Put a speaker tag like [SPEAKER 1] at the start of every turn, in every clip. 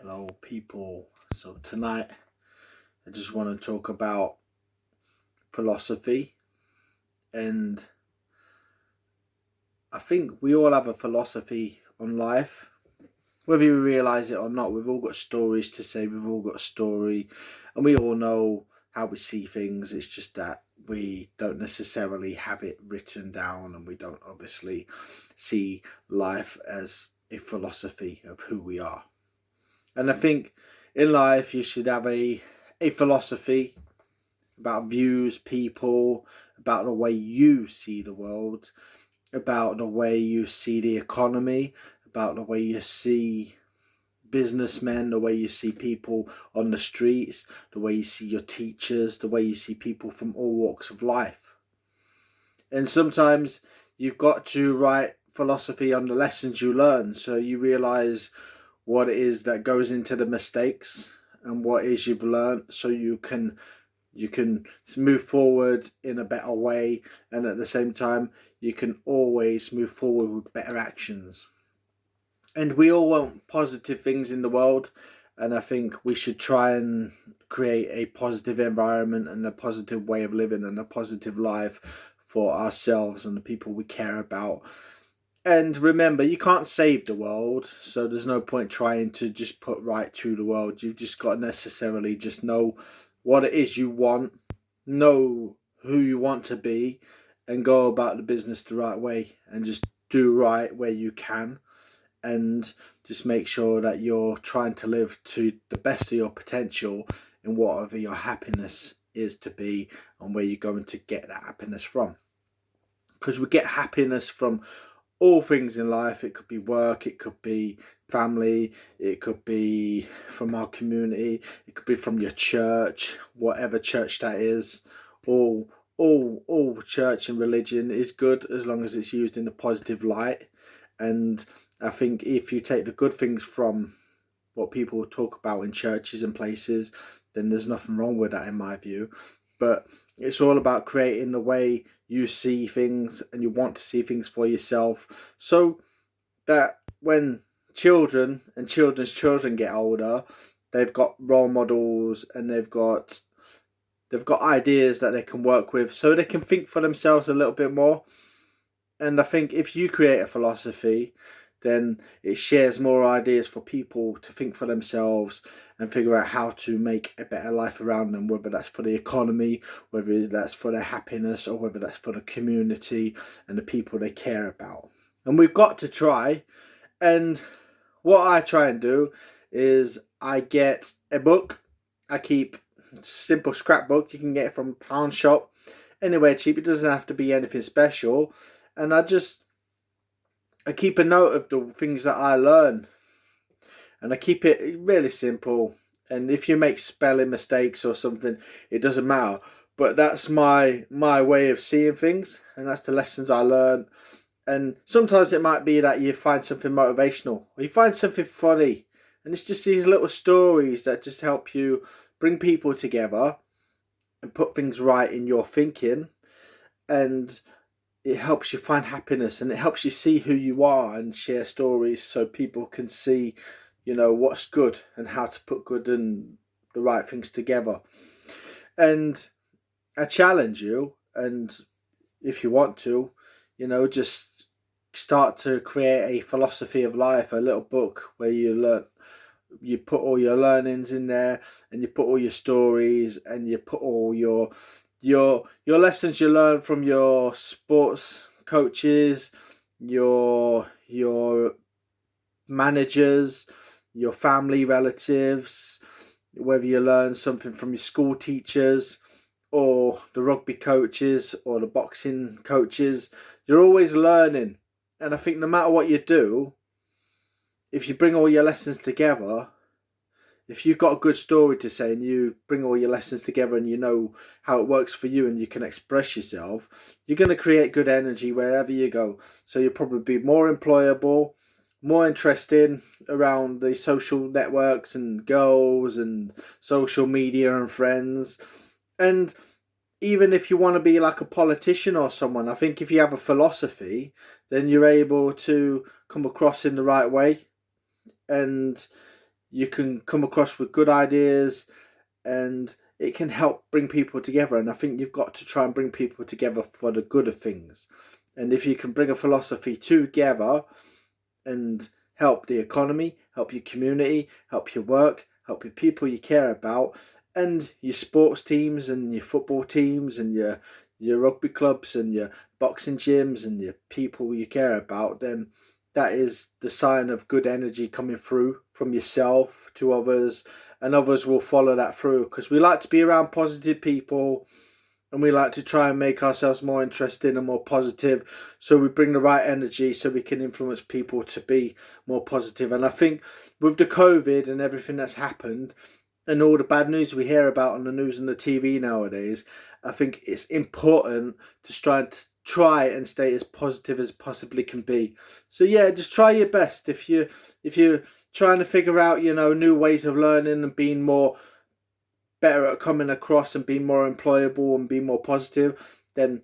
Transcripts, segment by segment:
[SPEAKER 1] Hello, people. So, tonight I just want to talk about philosophy, and I think we all have a philosophy on life. Whether you realize it or not, we've all got stories to say, we've all got a story, and we all know how we see things. It's just that we don't necessarily have it written down, and we don't obviously see life as a philosophy of who we are. And I think in life you should have a philosophy about views, people, about the way you see the world, about the way you see the economy, about the way you see businessmen, the way you see people on the streets, the way you see your teachers, the way you see people from all walks of life. And sometimes you've got to write philosophy on the lessons you learn, so you realize what it is that goes into the mistakes and what it is you've learned, so you can move forward in a better way, and at the same time you can always move forward with better actions. And we all want positive things in the world, and I think we should try and create a positive environment and a positive way of living and a positive life for ourselves and the people we care about. And remember, you can't save the world, so there's no point trying to just put right to the world. You've just got to necessarily just know what it is you want, know who you want to be, and go about the business the right way, and just do right where you can, and just make sure that you're trying to live to the best of your potential in whatever your happiness is to be and where you're going to get that happiness from. Because we get happiness from all things in life. It could be work, it could be family, it could be from our community, it could be from your church, whatever church that is. All church and religion is good as long as it's used in a positive light. And I think if you take the good things from what people talk about in churches and places, then there's nothing wrong with that in my view. But it's all about creating the way you see things and you want to see things for yourself, so that when children and children's children get older, they've got role models and they've got ideas that they can work with, so they can think for themselves a little bit more. And I think if you create a philosophy, then it shares more ideas for people to think for themselves and figure out how to make a better life around them, whether that's for the economy, whether that's for their happiness, or whether that's for the community and the people they care about. And we've got to try. And what I try and do is I get a book. I keep a simple scrapbook. You can get it from a pound shop, anywhere cheap. It doesn't have to be anything special. And I keep a note of the things that I learn, and I keep it really simple. And if you make spelling mistakes or something, it doesn't matter. But that's my way of seeing things, and that's the lessons I learn. And sometimes it might be that you find something motivational, or you find something funny, and it's just these little stories that just help you bring people together and put things right in your thinking. And it helps you find happiness, and it helps you see who you are and share stories so people can see, what's good and how to put good and the right things together. And I challenge you, and if you want to, just start to create a philosophy of life, a little book where you put all your learnings in there, and you put all your stories, and you put all your lessons you learn from your sports coaches, your managers, your family relatives, whether you learn something from your school teachers or the rugby coaches or the boxing coaches. You're always learning. And I think no matter what you do, if you bring all your lessons together, if you've got a good story to say and you bring all your lessons together and you know how it works for you and you can express yourself, you're going to create good energy wherever you go. So you'll probably be more employable, more interesting around the social networks and girls and social media and friends. And even if you want to be like a politician or someone, I think if you have a philosophy, then you're able to come across in the right way. And you can come across with good ideas, and it can help bring people together. And I think you've got to try and bring people together for the good of things. And if you can bring a philosophy together and help the economy, help your community, help your work, help your people you care about, and your sports teams and your football teams and your rugby clubs and your boxing gyms and your people you care about, then that is the sign of good energy coming through from yourself to others, and others will follow that through, because we like to be around positive people, and we like to try and make ourselves more interesting and more positive, so we bring the right energy so we can influence people to be more positive. And I think with the COVID and everything that's happened and all the bad news we hear about on the news and the TV nowadays, I think it's important to try and stay as positive as possibly can be. So yeah, just try your best. If you're trying to figure out, new ways of learning and being more better at coming across and being more employable and being more positive, then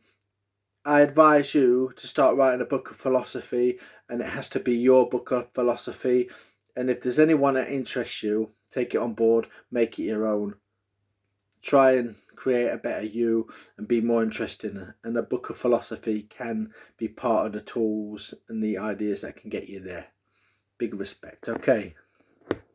[SPEAKER 1] I advise you to start writing a book of philosophy, and it has to be your book of philosophy. And if there's anyone that interests you, take it on board, make it your own. Try and create a better you and be more interesting. And a book of philosophy can be part of the tools and the ideas that can get you there. Big respect. Okay.